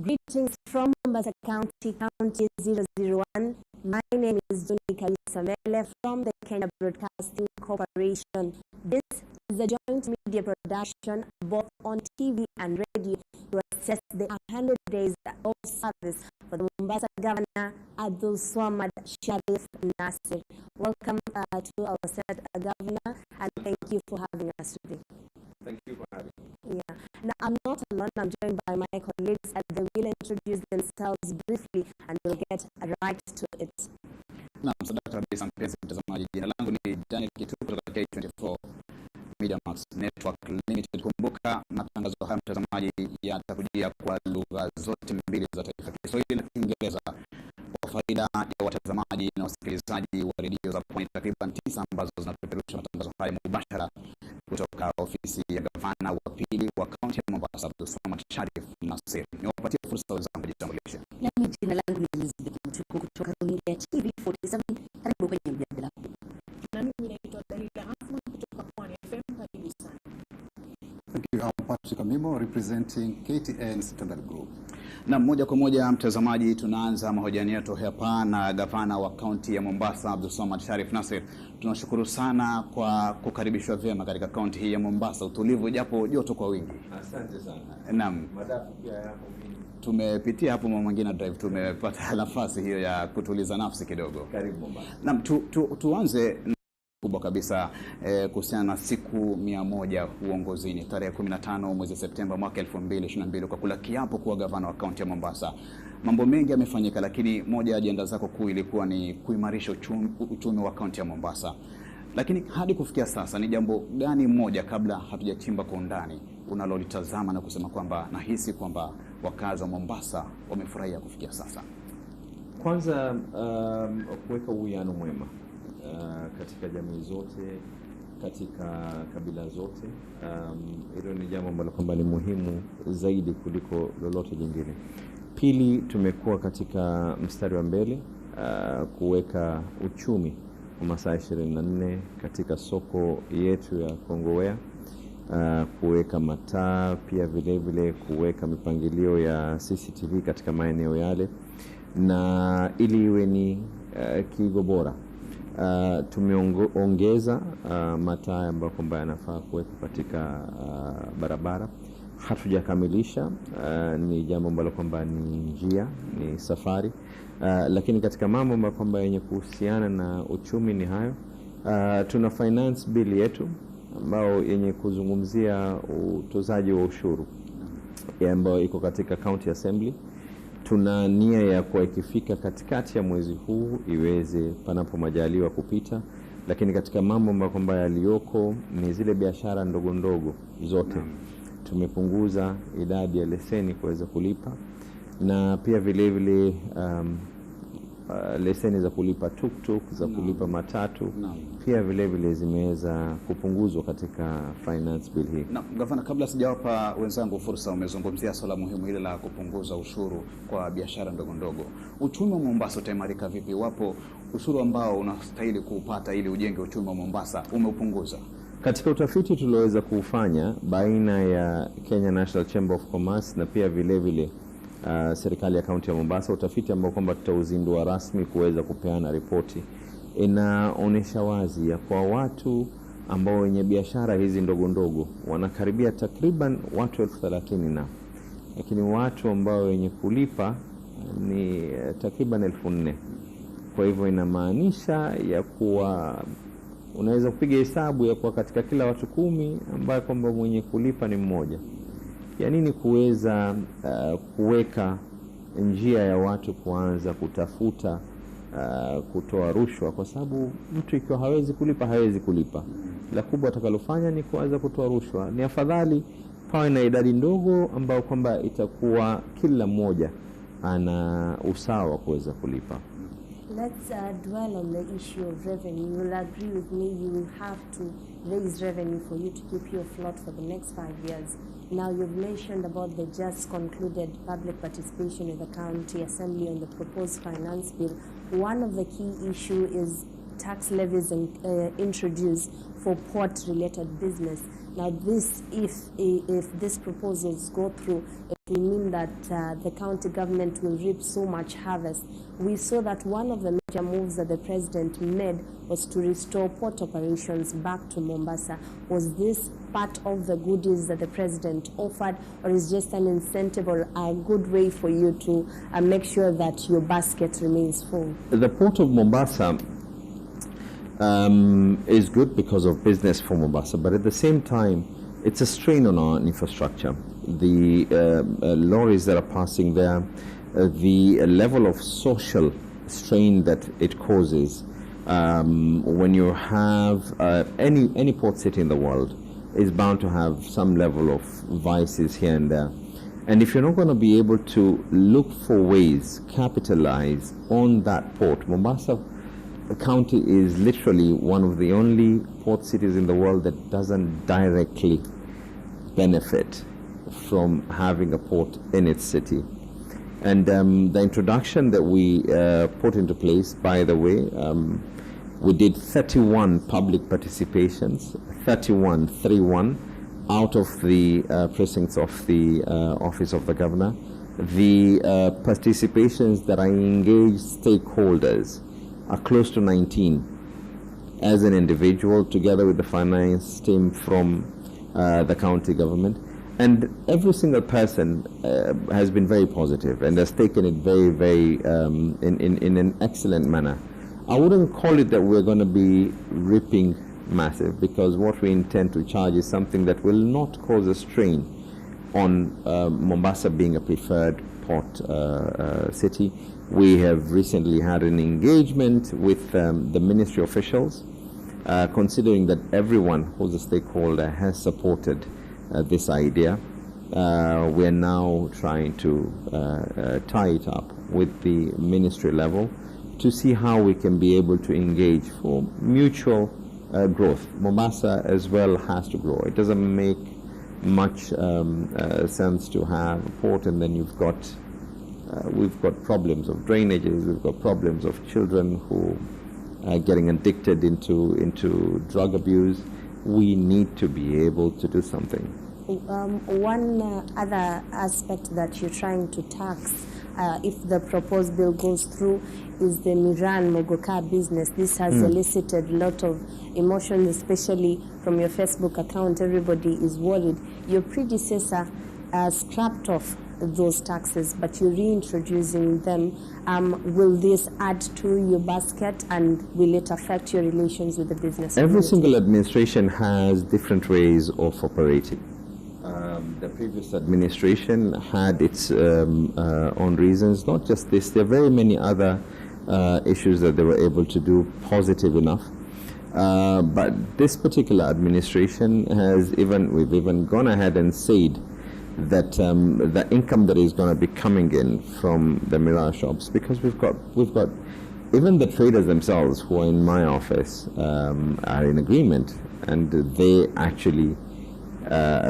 Greetings from Mombasa County, County 001. My name is Johnny Kalisamele from the Kenya Broadcasting Corporation. This is a joint media production both on TV and radio to assess the 100 days of service for the Mombasa Governor Abdul Swamad Sharif Nasir. Welcome to our set Governor, and thank you for having us today. Thank you for having me. Yeah. Now, I'm not alone. I'm joined by my colleagues, and they will introduce themselves briefly, and we'll get right to it. Naam, sadaka kabisa mpenzi mtazamaji. Jina langu ni Daniel Kituku kutoka K24 Media Max Network Limited. Kumbuka matangazo haya mtazamaji yatakujia kwa lugha zote mbili za taifa, Kiswahili na Kiingereza, kwa faida ya watazamaji na wasikilizaji wa redio za pwani takriban 9 ambazo zinapeperusha matangazo haya mubashara kutoka ofisi ya gavana wa pili wa kaunti ya Mombasa Abdul Swamad Sharif Nasir. Niwapatie fursa wenzangu kujitambulisha. Na jina langu ni Elizabeth Mtuku kutoka runinga ya TV47. Karibu kwenye mjadala. Na mimi naitwa Dalila Afman kutoka Pwani FM. Karibu sana. Thank you. I'm Patrick Amimo representing KTN Standard Group. Na moja kwa moja mtazamaji, tunaanza mahojiano yetu hapa na gavana wa kaunti ya Mombasa Abdul Swamad Sharif Nasir. Tunashukuru sana kwa kukaribishwa vyema katika kaunti hii ya Mombasa, utulivu japo joto kwa wingi. Asante sana. Naam. Madafu pia yapo mingi. Tumepitia hapo Mwangina Drive, tumepata nafasi hiyo ya kutuliza nafsi kidogo. Karibu Mombasa. Naam, tuanze kubwa kabisa kuhusiana na siku 100 uongozini tarehe 15 mwezi Septemba mwaka 2022 kwa kula kiapo kuwa gavana wa kaunti ya Mombasa. Mambo mengi yamefanyika, lakini moja ya ajenda zako kuu ilikuwa ni kuimarisha uchumi wa kaunti ya Mombasa. Lakini hadi kufikia sasa ni jambo gani moja, kabla hatujachimba kwa undani, unalolitazama na kusema kwamba nahisi kwamba wakazi wa Mombasa wamefurahia kufikia sasa? Kwanza kuweka uwiano mwema katika jamii zote, katika kabila zote. Hilo ni jambo ambalo kwamba ni muhimu zaidi kuliko lolote jingine. Pili, tumekuwa katika mstari wa mbele kuweka uchumi wa masaa 24 katika soko yetu ya Kongowea, kuweka mataa, pia vile vile kuweka mipangilio ya CCTV katika maeneo yale, na ili iwe ni kigo bora. Tumeongeza mataa ambayo kwamba yanafaa kuweka katika barabara. Hatujakamilisha, ni jambo ambalo kwamba ni njia, ni safari, lakini katika mambo ambayo kwamba yenye kuhusiana na uchumi ni hayo. Tuna finance bill yetu ambao yenye kuzungumzia utozaji wa ushuru ambayo iko katika County Assembly. Tuna nia ya kuwa ikifika katikati ya mwezi huu iweze panapo majaliwa kupita, lakini katika mambo ambayo kwamba yaliyoko ni zile biashara ndogo ndogo zote. Tumepunguza idadi ya leseni kuweza kulipa, na pia vile vile leseni za kulipa tuktuk, za kulipa matatu pia vile vile zimeweza kupunguzwa katika finance bill hii. Na gavana, kabla sijawapa wenzangu fursa, umezungumzia swala muhimu ile la kupunguza ushuru kwa biashara ndogo ndogo. Uchumi wa Mombasa utaimarika vipi wapo ushuru ambao unastahili kupata ili ujenge uchumi wa Mombasa umeupunguza? Katika utafiti tulioweza kufanya baina ya Kenya National Chamber of Commerce na pia vile vile serikali ya kaunti ya Mombasa, utafiti ambao kwamba tutauzindua rasmi kuweza kupeana ripoti, inaonesha wazi ya kwa watu ambao wenye biashara hizi ndogo ndogo wanakaribia takriban watu 30,000 na, lakini watu ambao wenye kulipa ni takriban 4,000. Kwa hivyo inamaanisha ya kuwa unaweza kupiga hesabu ya kuwa katika kila watu 10 ambao kwamba mwenye kulipa ni mmoja. Ya nini kuweza kuweka njia ya watu kuanza kutafuta kutoa rushwa, kwa sababu mtu ikiwa hawezi kulipa hawezi kulipa. La kubwa atakalofanya ni kuanza kutoa rushwa. Ni afadhali pawe na idadi ndogo ambao kwamba itakuwa kila mmoja ana usawa kuweza kulipa. Let's dwell on the issue of revenue. You will agree with me, you will have to raise revenue for you to keep you afloat for the next 5 years. Now, you've mentioned about the just concluded public participation in the County Assembly on the proposed finance bill. One of the key issues is tax levies introduced for port-related business. Now, this, if these proposals go through, it will mean that the county government will reap so much harvest. We saw that one of the major moves that the president made was to restore port operations back to Mombasa. Was this part of the goodies that the president offered, or is just an incentive or a good way for you to make sure that your basket remains full? The port of Mombasa is good because of business for Mombasa, but at the same time, it's a strain on our infrastructure. The lorries that are passing there, the level of social strain that it causes when you have any port city in the world is bound to have some level of vices here and there. And if you're not going to be able to look for ways, capitalize on that port, Mombasa County is literally one of the only port cities in the world that doesn't directly benefit from having a port in its city. And the introduction that we put into place, by the way, we did 31 public participations, 31 out of the precincts of the Office of the Governor. The participations that I engaged stakeholders are close to 19 as an individual, together with the finance team from the county government. And every single person has been very positive and has taken it very, in an excellent manner. I wouldn't call it that we're going to be ripping massive, because what we intend to charge is something that will not cause a strain on Mombasa being a preferred port city. We have recently had an engagement with the ministry officials, considering that everyone who's a stakeholder has supported this idea. We are now trying to tie it up with the ministry level to see how we can be able to engage for mutual growth. Mombasa as well has to grow. It doesn't make much sense to have a port and then we've got problems of drainages, we've got problems of children who are getting addicted into drug abuse. We need to be able to do something. One other aspect that you're trying to tax, if the proposed bill goes through, is the Miran Mogoka business. This has elicited a lot of emotions, especially from your Facebook account. Everybody is worried. Your predecessor scrapped off those taxes, but you're reintroducing them. Will this add to your basket, and will it affect your relations with the business community? Every single administration has different ways of operating. The previous administration had its own reasons, not just this. There are very many other issues that they were able to do positive enough. But this particular administration we've even gone ahead and said that the income that is going to be coming in from the Mirage shops, because we've got even the traders themselves who are in my office are in agreement, and they actually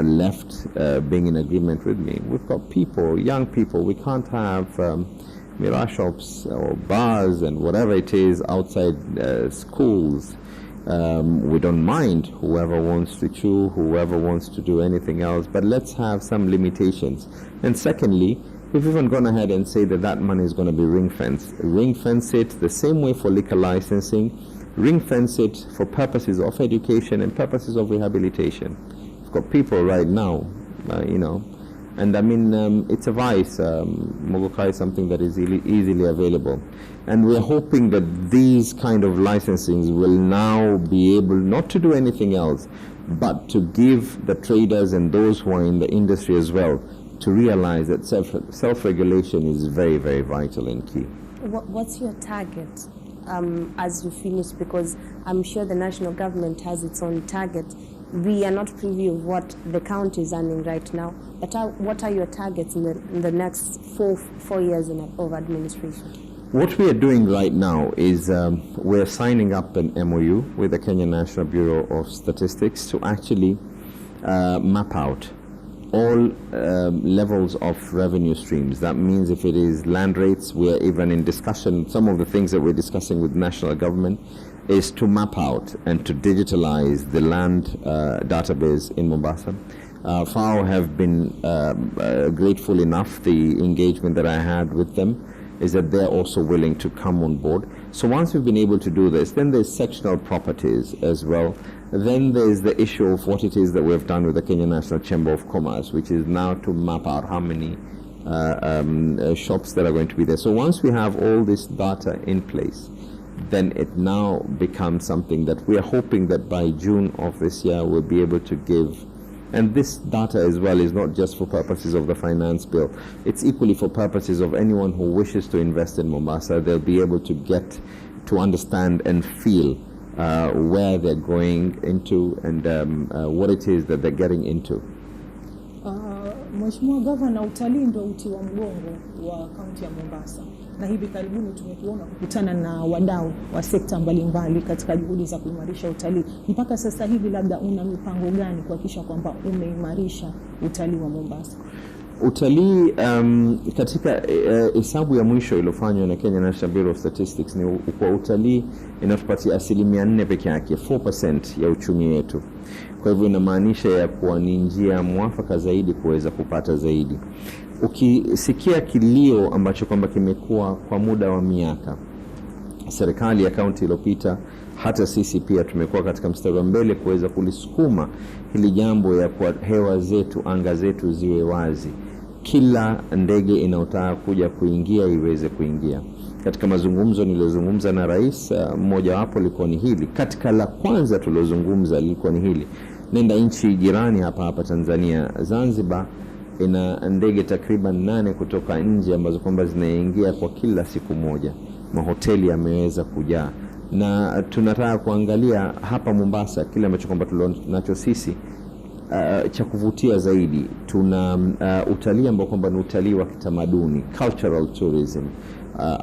left being in agreement with me. We've got people, young people. We can't have Mirage shops or bars and whatever it is outside schools. We don't mind whoever wants to chew, whoever wants to do anything else, but let's have some limitations. And secondly, we've even gone ahead and say that money is going to be ring-fenced. Ring-fence it the same way for liquor licensing, ring-fence it for purposes of education and purposes of rehabilitation. We've got people right now, and I mean, it's a vice. Mogoka is something that is easily available. And we're hoping that these kind of licensings will now be able not to do anything else, but to give the traders and those who are in the industry as well to realize that self-regulation is very, very vital and key. What's your target as you finish? Because I'm sure the national government has its own target. We are not privy of what the county is earning right now, but what are your targets in the next four years of administration? What we are doing right now is we're signing up an MOU with the Kenya National Bureau of Statistics to actually map out all levels of revenue streams. That means if it is land rates, we're even in discussion. Some of the things that we're discussing with national government is to map out and to digitalize the land database in Mombasa. FAO have been grateful enough. The engagement that I had with them is that they're also willing to come on board. So once we've been able to do this, then there's sectional properties as well. Then there's the issue of what it is that we've done with the Kenya National Chamber of Commerce, which is now to map out how many shops that are going to be there. So once we have all this data in place, then it now becomes something that we are hoping that by June of this year we'll be able to give. And this data as well is not just for purposes of the finance bill. It's equally for purposes of anyone who wishes to invest in Mombasa. They'll be able to get to understand and feel where they're going into and what it is that they're getting into. Mheshimiwa Gavana, utalii ndio uti wa mgongo wa kaunti ya Mombasa, na hivi karibuni tumekuona kukutana na wadau wa sekta mbalimbali katika juhudi za kuimarisha utalii. Mpaka sasa hivi labda una mipango gani kuhakikisha kwamba umeimarisha utalii wa Mombasa? Utalii katika hesabu ya mwisho iliyofanywa na Kenya National Bureau of Statistics ni kwa utalii inatupatia 4% peke yake, 4% ya uchumi wetu. Kwa hivyo inamaanisha ya kuwa ni njia mwafaka zaidi kuweza kupata zaidi. Ukisikia kilio ambacho kwamba kimekuwa kwa muda wa miaka, serikali ya kaunti iliyopita, hata sisi pia tumekuwa katika mstari wa mbele kuweza kulisukuma hili jambo ya kwa hewa zetu, anga zetu ziwe wazi. Kila ndege inayotaka kuja kuingia iweze kuingia. Katika mazungumzo nilizozungumza na rais, mmoja wapo liko ni hili. Katika la kwanza tulozungumza liko ni hili. Nenda nchi jirani hapa Tanzania, Zanzibar ina ndege takriban 8 kutoka nje ambazo kwamba zinaingia kwa kila siku moja. Mahoteli yameweza kujaa. Na tunataka kuangalia hapa Mombasa kile ambacho kwamba tunacho sisi cha kuvutia zaidi. Tuna utalii ambao kwamba ni utalii wa kitamaduni, cultural tourism.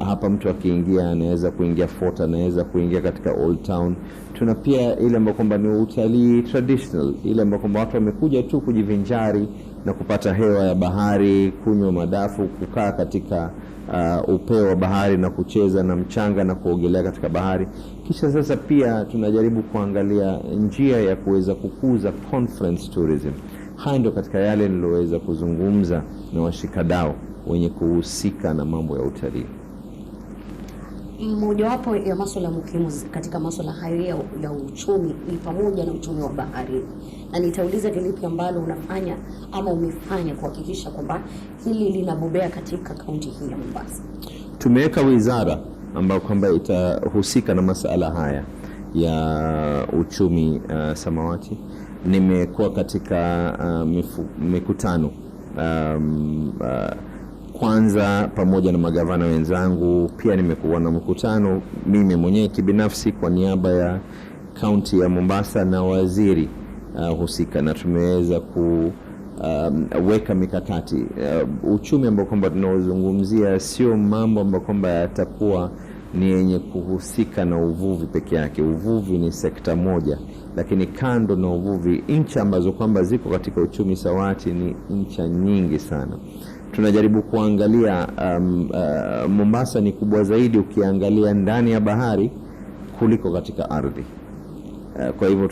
Hapa mtu akiingia anaweza kuingia fort, anaweza kuingia katika Old Town. Tuna pia ile ambayo kwamba ni utalii traditional, ile ambayo kwamba watu wamekuja tu kujivinjari na kupata hewa ya bahari, kunywa madafu, kukaa katika upeo wa bahari na kucheza na mchanga na kuogelea katika bahari. Kisha sasa pia tunajaribu kuangalia njia ya kuweza kukuza conference tourism. Haya ndio katika yale niloweza kuzungumza na washikadau wenye kuhusika na mambo ya utalii. Mojawapo ya masuala muhimu katika masuala hayo ya uchumi ni pamoja na uchumi wa bahari. Na nitauliza lipi ambalo unafanya ama umefanya kuhakikisha kwamba hili linabobea katika kaunti hii ya Mombasa? Tumeweka wizara ambayo kwamba itahusika na masuala haya ya uchumi samawati. Nimekuwa katika mikutano kwanza pamoja na magavana wenzangu. Pia nimekuwa na mkutano mimi mwenyewe kibinafsi kwa niaba ya kaunti ya Mombasa na waziri husika, na tumeweza kuweka mikakati. Uchumi ambao kwamba tunaozungumzia sio mambo ambayo kwamba yatakuwa ni yenye kuhusika na uvuvi peke yake. Uvuvi ni sekta moja, lakini kando na uvuvi, nchi ambazo kwamba ziko katika uchumi sawati ni nchi nyingi sana. Tunajaribu kuangalia Mombasa ni kubwa zaidi ukiangalia ndani ya bahari kuliko katika ardhi. Kwa hivyo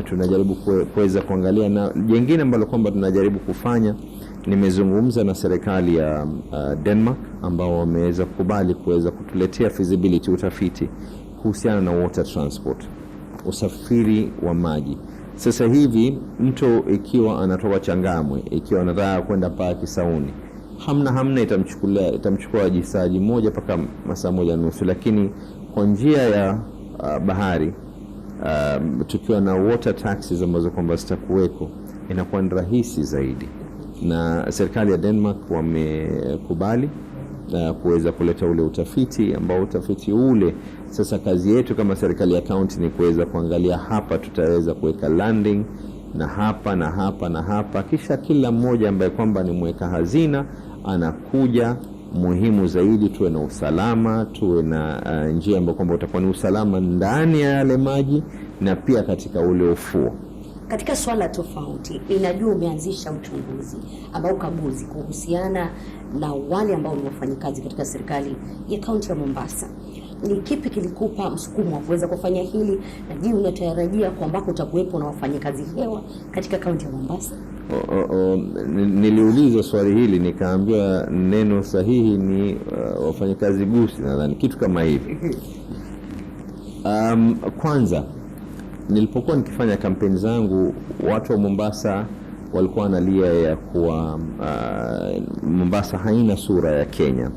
tunajaribu kuweza kuangalia, na jingine ambalo kwamba tunajaribu kufanya, nimezungumza na serikali ya Denmark ambao wameweza kukubali kuweza kutuletea feasibility, utafiti kuhusiana na water transport, usafiri wa maji. Sasa hivi mtu ikiwa anatoka Changamwe, ikiwa anataka kwenda paa Kisauni, hamna itamchukua jisaji moja mpaka masaa 1.5, lakini kwa njia ya bahari tukiwa na water taxis ambazo kwamba zitakuweko, inakuwa ni rahisi zaidi. Na serikali ya Denmark wamekubali kuweza kuleta ule utafiti ambao utafiti ule sasa kazi yetu kama serikali ya county ni kuweza kuangalia hapa tutaweza kuweka landing na hapa na hapa na hapa, kisha kila mmoja ambaye kwamba ni mweka hazina anakuja. Muhimu zaidi tuwe na usalama, tuwe na njia ambayo kwamba utakuwa ni usalama ndani ya yale maji na pia katika ule ufuo. katika swala tofauti, inajua umeanzisha uchunguzi ambao ukaguzi kuhusiana na wale ambao ni wafanyikazi katika serikali ya kaunti ya Mombasa. Ni kipi kilikupa msukumo wa kuweza kufanya hili, na je, unatarajia kwamba utakuwepo na wafanyikazi hewa katika kaunti ya Mombasa? Niliuliza swali hili nikaambiwa neno sahihi ni wafanyikazi busi, nadhani kitu kama hivi. Kwanza nilipokuwa nikifanya kampeni zangu, watu wa Mombasa walikuwa wanalia ya kuwa Mombasa haina sura ya Kenya.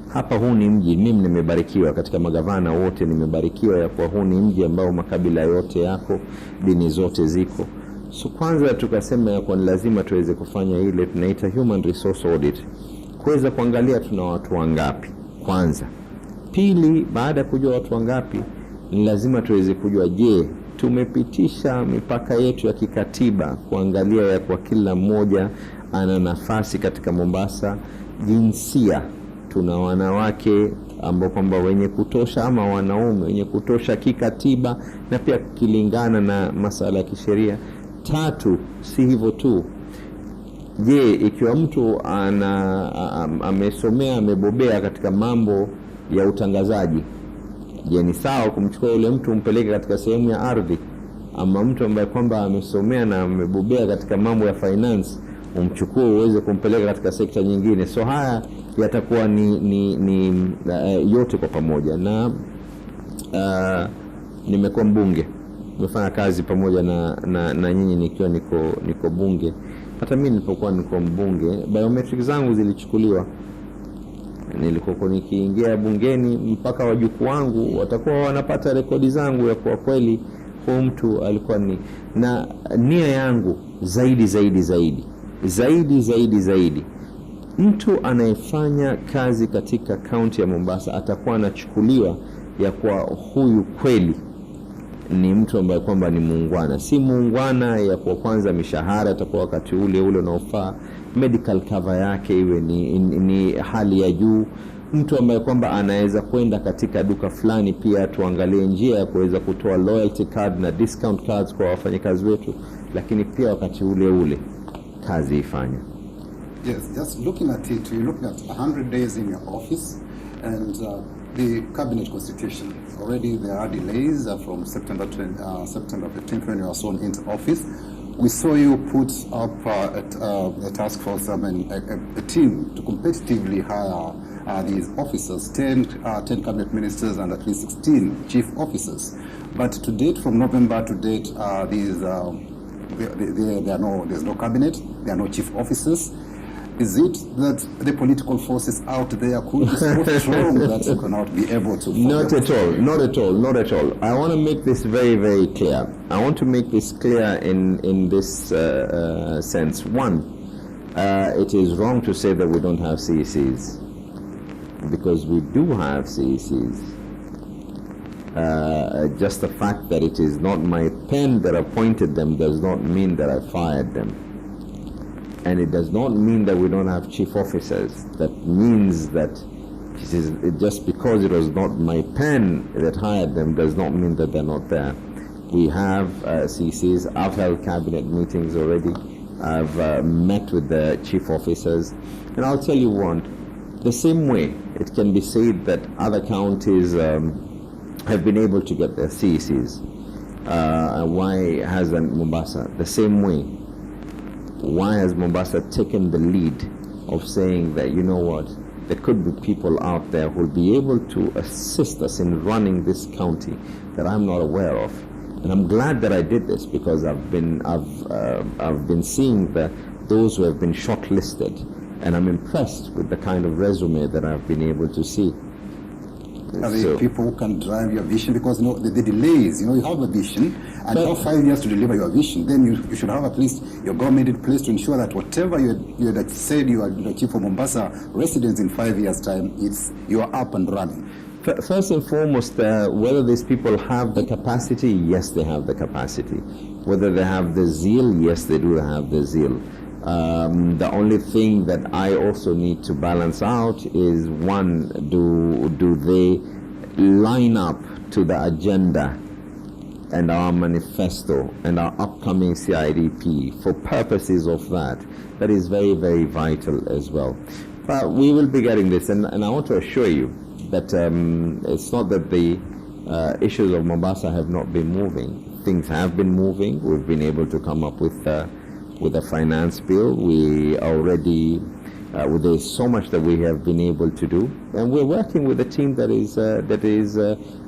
Hapa huu ni mji, mimi nimebarikiwa katika magavana wote, nimebarikiwa ya kuwa huu ni mji ambao makabila yote yako, dini zote ziko. So kwanza tukasema ya kuwa ni lazima tuweze kufanya ile tunaita human resource audit, kuweza kuangalia tuna watu wangapi kwanza. Pili, baada ya kujua watu wangapi, ni lazima tuweze kujua, je, tumepitisha mipaka yetu ya kikatiba kuangalia ya kwa kila mmoja ana nafasi katika Mombasa. Jinsia, tuna wanawake ambao kwamba wenye kutosha ama wanaume wenye kutosha kikatiba na pia kilingana na masala ya kisheria. Tatu, si hivyo tu, je, ikiwa mtu amesomea amebobea katika mambo ya utangazaji, je, ni sawa kumchukua yule mtu umpeleke katika sehemu ya ardhi? Ama mtu ambaye kwamba amesomea na amebobea katika mambo ya finance umchukue uweze kumpeleka katika sekta nyingine? So haya yatakuwa ni yote kwa pamoja. Na nimekuwa mbunge, nimefanya kazi pamoja na nyinyi nikiwa niko bunge. Hata mimi nilipokuwa niko mbunge, biometric zangu zilichukuliwa. Nilikuwa nikiingia bungeni, mpaka wajukuu wangu watakuwa wanapata rekodi zangu ya kwa kweli huyu mtu alikuwa ni. Na nia yangu zaidi, mtu anayefanya kazi katika kaunti ya Mombasa atakuwa anachukuliwa ya kwa huyu kweli ni mtu ambaye kwamba ni muungwana. Si muungwana ya kwa kwanza mishahara atakuwa wakati ule unaofaa, medical cover yake iwe ni hali ya juu, mtu ambaye kwamba anaweza kwenda katika duka fulani, pia tuangalie njia ya kuweza kutoa loyalty card na discount cards kwa wafanyakazi wetu, lakini pia wakati ule kazi ifanye. Yes, just looking at it, you're looking at 100 days in your office and the cabinet constitution. Already there are delays from September 15th when you are sworn into office. We saw you put up a task force, a team to competitively hire these officers, 10 cabinet ministers and at least 16 chief officers. But to date, from November to date, there's no cabinet, there are no chief officers. Is it that the political forces out there could be so strong that you cannot be able to? Not at all. I want to make this very, very clear. I want to make this clear in this sense. One, it is wrong to say that we don't have CECs, because we do have CECs. Just the fact that it is not my pen that appointed them does not mean that I fired them. And it does not mean that we don't have chief officers. That means that just because it was not my pen that hired them does not mean that they're not there. We have CCs. I've held cabinet meetings already. I've met with the chief officers. And I'll tell you one, the same way it can be said that other counties have been able to get their CCs. Why hasn't Mombasa? The same way. Why has Mombasa taken the lead of saying that, you know what, there could be people out there who will be able to assist us in running this county that I'm not aware of? And I'm glad that I did this, because I've been seeing those who have been shortlisted, and I'm impressed with the kind of resume that I've been able to see. Are there people who can drive your vision? Because the delays, you have a vision and you have 5 years to deliver your vision. Then you should have at least your government in place to ensure that whatever you had said you are the chief of Mombasa residents in 5 years' time, you are up and running. First and foremost, whether these people have the capacity, yes, they have the capacity. Whether they have the zeal, yes, they do have the zeal. The only thing that I also need to balance out is, one, do they line up to the agenda and our manifesto and our upcoming CIDP for purposes of that is very, very vital as well. But we will be getting this, and I want to assure you that it's not that the issues of Mombasa have not been moving. Things have been moving. We've been able to come up with a finance bill. We already there's so much that we have been able to do, and we're working with a team that is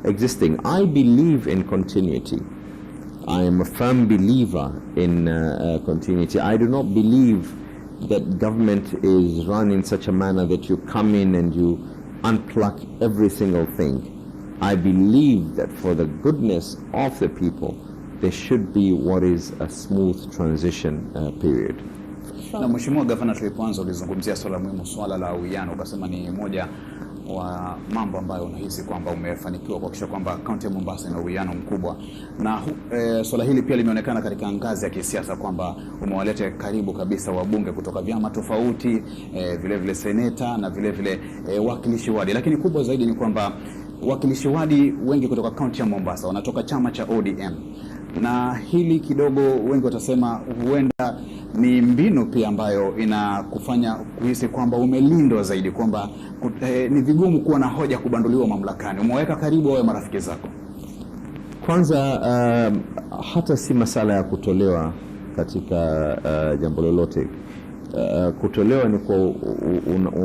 existing. I believe in continuity. I am a firm believer in continuity. I do not believe that government is run in such a manner that you come in and you unplug every single thing. I believe that for the goodness of the people, there should be what is a smooth transition period. Na Mheshimiwa Gavana, tulipoanza ulizungumzia swala muhimu, swala la uwiano, ukasema ni moja wa mambo ambayo unahisi kwamba umefanikiwa kuhakikisha kwamba kaunti ya Mombasa ina uwiano mkubwa, na swala hili pia limeonekana katika ngazi ya kisiasa kwamba umewaleta karibu kabisa wabunge kutoka vyama tofauti, vile vile seneta na vile vile wakilishi wadi, lakini kubwa zaidi ni kwamba wakilishi wadi wengi kutoka kaunti ya Mombasa wanatoka chama cha ODM, na hili kidogo wengi watasema huenda ni mbinu pia ambayo inakufanya kuhisi kwamba umelindwa zaidi, kwamba ni vigumu kuwa na hoja kubanduliwa mamlakani. Umeweka karibu wawe marafiki zako. Kwanza hata si masala ya kutolewa katika jambo lolote. Kutolewa ni kwa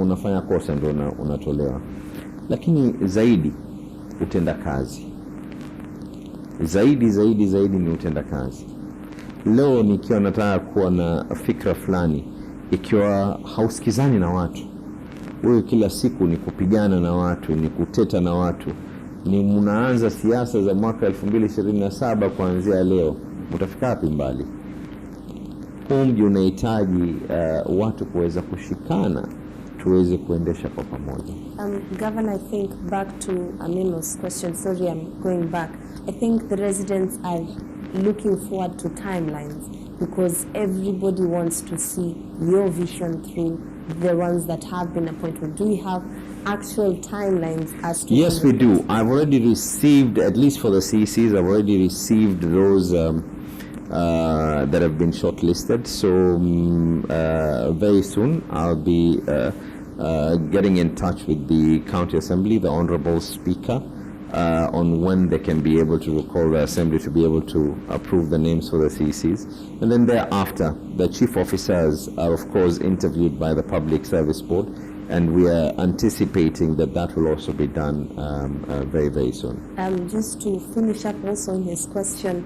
unafanya kosa ndio unatolewa, lakini zaidi utenda kazi. Zaidi ni utenda kazi. Leo nikiwa nataka kuwa na fikra fulani, ikiwa hausikizani na watu, wewe kila siku ni kupigana na watu, ni kuteta na watu, ni mnaanza siasa za mwaka 2027 kuanzia leo, utafika wapi mbali? Mji unahitaji watu kuweza kushikana tuweze kuendesha kwa pamoja. Governor, I think back to Amino's question, sorry I'm going back. I think the residents are looking forward to timelines because everybody wants to see your vision through the ones that have been appointed. Do we have actual timelines as to... Yes, we do. I've already received, at least for the CCs, I've already received those that have been shortlisted. So very soon I'll be getting in touch with the County Assembly, the Honourable Speaker, on when they can be able to recall the Assembly to be able to approve the names for the CCs. And then thereafter, the chief officers are of course interviewed by the Public Service Board, and we are anticipating that that will also be done very, very soon. Just to finish up also in his question,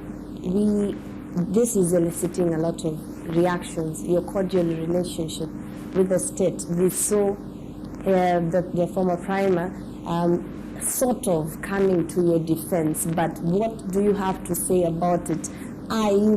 this is eliciting a lot of reactions, your cordial relationship with the state. We saw the former primer sort of coming to your defense, but what do you have to say about it?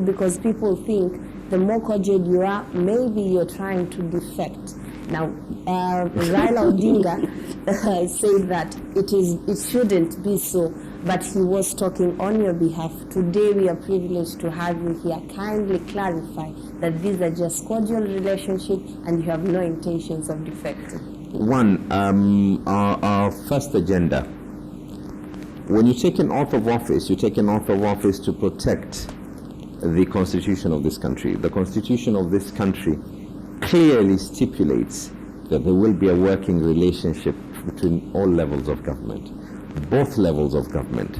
Because people think the more cordial you are, maybe you're trying to defect. Now, Raila Odinga said that it shouldn't be so, but he was talking on your behalf. Today we are privileged to have you here. Kindly clarify that these are just cordial relationships and you have no intentions of defecting. One, our first agenda. When you take an oath of office, you take an oath of office to protect the constitution of this country. The constitution of this country clearly stipulates that there will be a working relationship between all levels of government, both levels of government.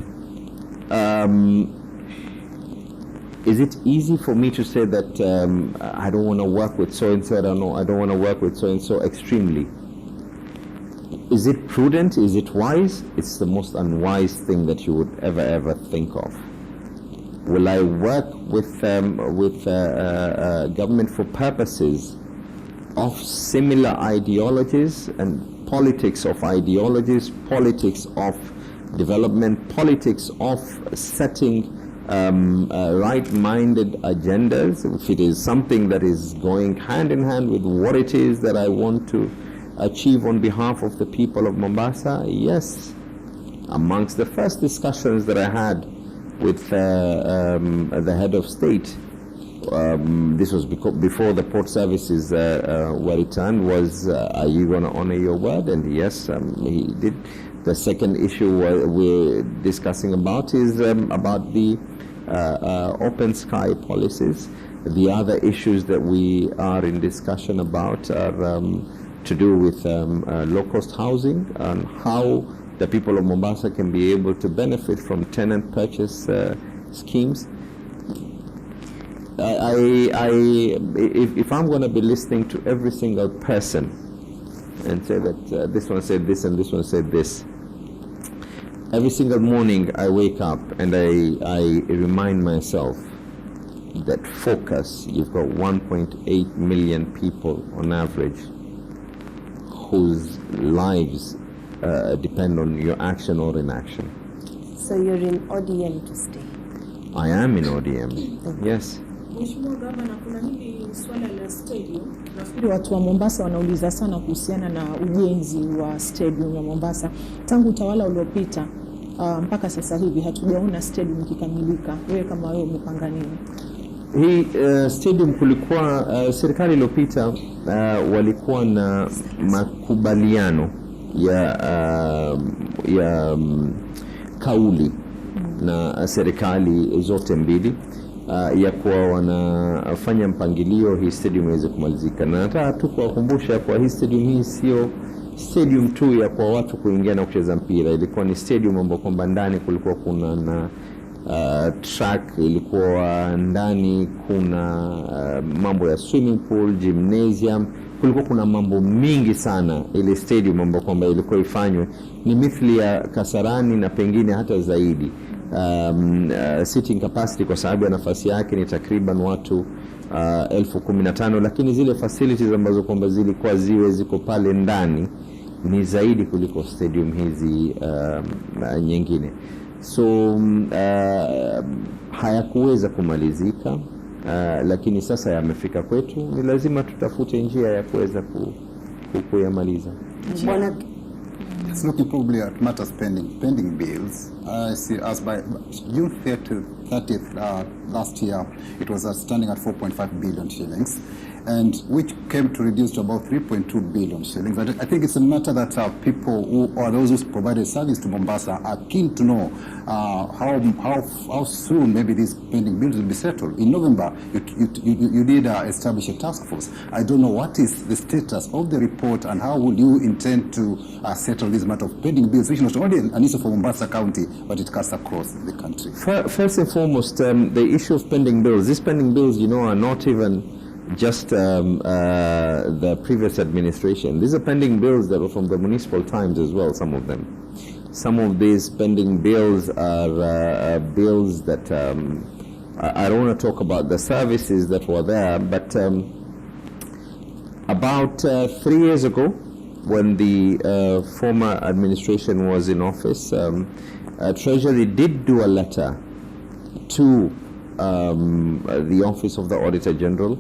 Is it easy for me to say that I don't want to work with so-and-so, I don't want to work with so-and-so? Extremely. Is it prudent? Is it wise? It's the most unwise thing that you would ever think of. Will I work with government for purposes of similar ideologies and politics of ideologies, politics of development, politics of setting right-minded agendas? If it is something that is going hand in hand with what it is that I want to achieve on behalf of the people of Mombasa, yes. Amongst the first discussions that I had with the head of state, this was before the port services were returned, was are you going to honor your word? And yes, he did. The second issue we're discussing about is about the open sky policies. The other issues that we are in discussion about are to do with low-cost housing and how the people of Mombasa can be able to benefit from tenant purchase schemes. If I'm going to be listening to every single person and say that this one said this and this one said this, every single morning I wake up and I remind myself that focus, you've got 1.8 million people on average whose lives depend on your action or inaction. So you're in ODM to stay? I am in ODM, yes. Mheshimiwa Gavana, kuna hili swala la stadium. Nafikiri watu wa Mombasa wanauliza sana kuhusiana na ujenzi wa stadium ya Mombasa. Tangu utawala uliopita mpaka sasa hivi hatujaona stadium ikikamilika. Wewe kama wewe umepanga nini? Hii stadium kulikuwa serikali iliyopita walikuwa na makubaliano ya kauli na serikali zote mbili ya kuwa wanafanya mpangilio hii stadium iweze kumalizika, na nataka tu kuwakumbusha kwa hii stadium hii sio stadium tu ya kwa watu kuingia na kucheza mpira. Ilikuwa ni stadium ambapo kwamba ndani kulikuwa kuna na track, ilikuwa ndani kuna mambo ya swimming pool, gymnasium, kulikuwa kuna mambo mingi sana. Ile stadium ambapo kwamba ilikuwa ifanywe ni mithili ya Kasarani na pengine hata zaidi. Sitting capacity kwa sababu ya nafasi yake ni takriban watu 15,000, lakini zile facilities ambazo kwamba zilikuwa ziko pale ndani ni zaidi kuliko stadium hizi nyingine. So hayakuweza kumalizika, lakini sasa yamefika kwetu, ni lazima tutafute njia ya kuweza kuyamaliza. It's looking probably at matters pending bills. I see as by June 30th last year, it was standing at 4.5 billion shillings, and which came to reduce to about 3.2 billion shillings. I think it's a matter that people who or those who provided service to Mombasa are keen to know how soon maybe these pending bills will be settled. In November, you did establish a task force. I don't know what is the status of the report and how will you intend to settle this matter of pending bills, which not only an issue for Mombasa County, but it cuts across the country. First and foremost, the issue of pending bills. These pending bills, are not even just the previous administration. These are pending bills that are from the municipal times as well, some of them. Some of these pending bills are bills that I don't want to talk about the services that were there, but about 3 years ago, when the former administration was in office, Treasury did do a letter to the Office of the Auditor General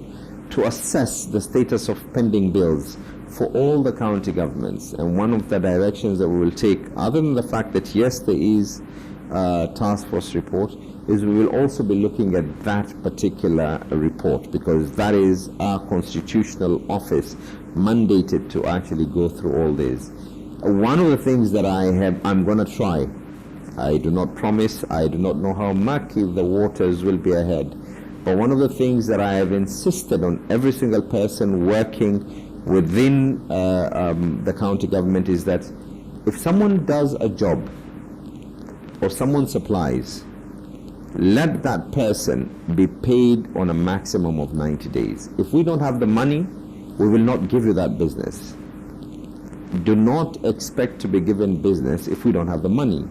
to assess the status of pending bills for all the county governments. And one of the directions that we will take, other than the fact that yes, there is a task force report, is we will also be looking at that particular report, because that is our constitutional office mandated to actually go through all this. One of the things that I'm going to try, I do not promise, I do not know how murky the waters will be ahead, but one of the things that I have insisted on every single person working within the county government is that if someone does a job or someone supplies, let that person be paid on a maximum of 90 days. If we don't have the money, we will not give you that business. Do not expect to be given business if we don't have the money.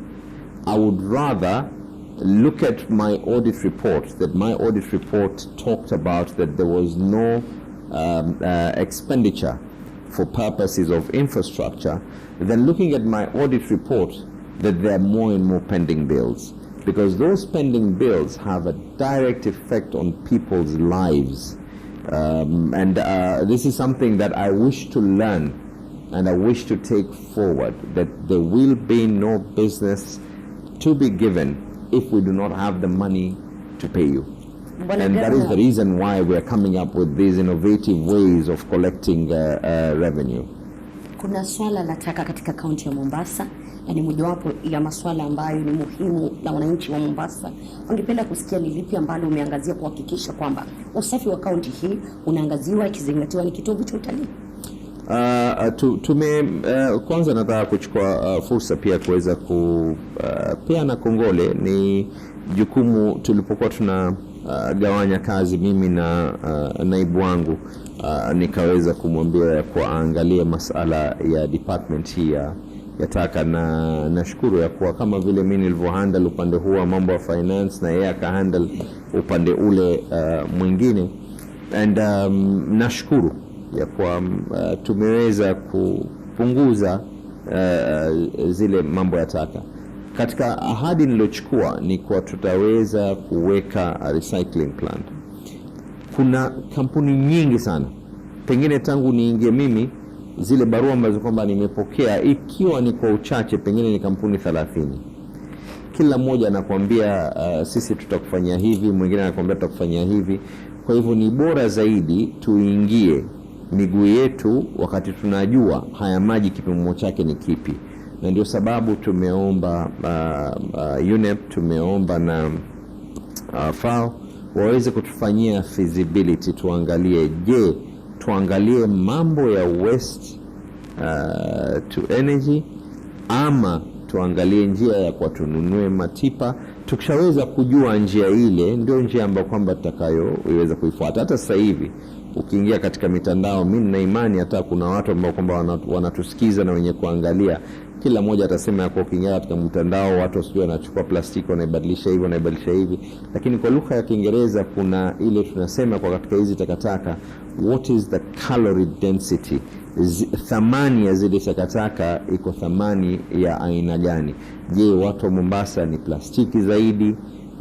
I would rather look at my audit report, that my audit report talked about that there was no expenditure for purposes of infrastructure, than looking at my audit report that there are more and more pending bills. Because those pending bills have a direct effect on people's lives. This is something that I wish to learn and I wish to take forward, that there will be no business to be given if we do not have the money to pay you. And that is the reason why we are coming up with these innovative ways of collecting revenue. Kuna swala la taka katika kaunti ya Mombasa na ni mojawapo ya masuala ambayo ni muhimu na wananchi wa Mombasa. Wangependa kusikia ni lipi ambalo umeangazia kuhakikisha kwamba usafi wa kaunti hii unaangaziwa ikizingatiwa ni kitovu cha utalii? Kwanza nataka kuchukua fursa pia kuweza kupeana kongole. Ni jukumu tulipokuwa tunagawanya kazi mimi na naibu wangu, nikaweza kumwambia kwa angalie masala ya department hii ya taka, na nashukuru ya kuwa kama vile mimi nilivyohandle upande huu wa mambo ya finance na yeye akahandle upande ule mwingine, and nashukuru ya kwa tumeweza kupunguza zile mambo ya taka. Katika ahadi nilochukua ni kwa tutaweza kuweka recycling plant. Kuna kampuni nyingi sana, pengine tangu niingie mimi zile barua ambazo kwamba nimepokea, ikiwa ni kwa uchache pengine ni kampuni 30. Kila mmoja anakuambia sisi tutakufanyia hivi, mwingine anakuambia tutakufanyia hivi. Kwa hivyo ni bora zaidi tuingie miguu yetu wakati tunajua haya maji kipimo chake ni kipi, na ndio sababu tumeomba UNEP, tumeomba na FAO waweze kutufanyia feasibility, tuangalie tuangalie mambo ya waste to energy, ama tuangalie njia ya kwa tununue matipa. Tukishaweza kujua njia ile, ndio njia ambayo kwamba tutakayoiweza kuifuata. Hata sasa hivi ukiingia katika mitandao, mimi na imani hata kuna watu ambao kwamba wanatusikiza na wenye kuangalia, kila mmoja atasema kwa ukiingia katika mtandao watu wasijue wanachukua plastiki wanaibadilisha hivi, lakini kwa lugha ya Kiingereza kuna ile tunasema kwa katika hizi takataka, what is the calorie density, thamani ya zile takataka iko thamani ya aina gani? Je, watu wa Mombasa ni plastiki zaidi,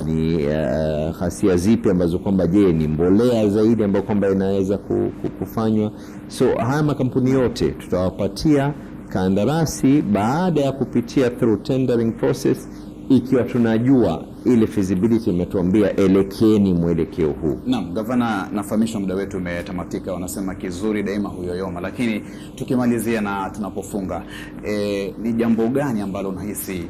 ni ghasia zipi ambazo kwamba je ni mbolea zaidi ambayo kwamba inaweza kufanywa? So haya makampuni yote tutawapatia kandarasi baada ya kupitia through tendering process, ikiwa tunajua ile feasibility imetuambia elekeni mwelekeo huu. Naam, gavana, nafahamishwa muda wetu umetamatika. Wanasema kizuri daima huyoyoma, lakini tukimalizia na tunapofunga, ni jambo gani ambalo unahisi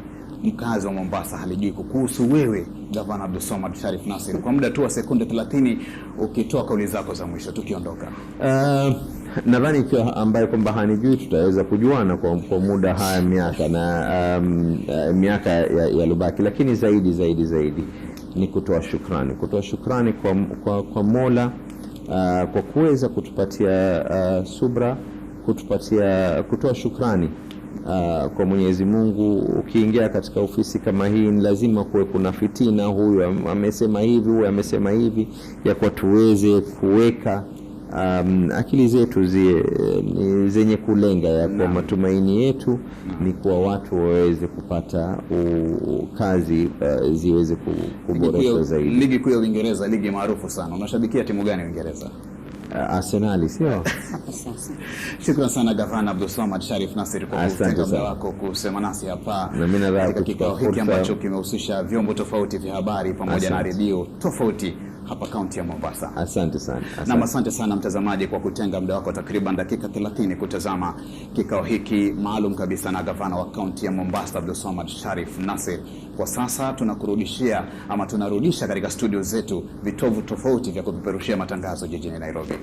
mkazi wa Mombasa halijui kuhusu wewe Gavana Abdulswamad Sharif Nassir? Kwa muda tu wa sekunde 30 ukitoa kauli zako za mwisho tukiondoka. Nadhani ikiwa ambaye kwamba hanijui tutaweza kujuana kwa muda haya miaka na miaka ya lubaki, lakini zaidi ni kutoa shukrani kwa Mola kwa kuweza kutupatia subra, kutoa shukrani kwa Mwenyezi Mungu. Ukiingia katika ofisi kama hii ni lazima kuwe kuna fitina, huyu amesema hivi, huyu amesema hivi, ya kwa tuweze kuweka akili zetu zenye kulenga ya kwa matumaini yetu ni kwa watu waweze kupata kazi ziweze kuboreshwa zaidi. Ligi kuu ya Uingereza, ligi maarufu sana. Unashabikia timu gani Uingereza? Arsenal, sio? Shukrani sana Gavana Abdulswamad Sharif Nassir kwa kutenga muda wako kusema nasi hapa katika kikao hiki ambacho kimehusisha vyombo tofauti vya habari pamoja na redio tofauti hapa kaunti ya Mombasa. Asante sana. Na asante sana mtazamaji kwa kutenga muda wako takriban dakika 30 kutazama kikao hiki maalum kabisa na gavana wa kaunti ya Mombasa Abdulswamad Sharif Nassir. Kwa sasa tunakurudishia ama tunarudisha katika studio zetu vitovu tofauti vya kupeperushia matangazo jijini Nairobi.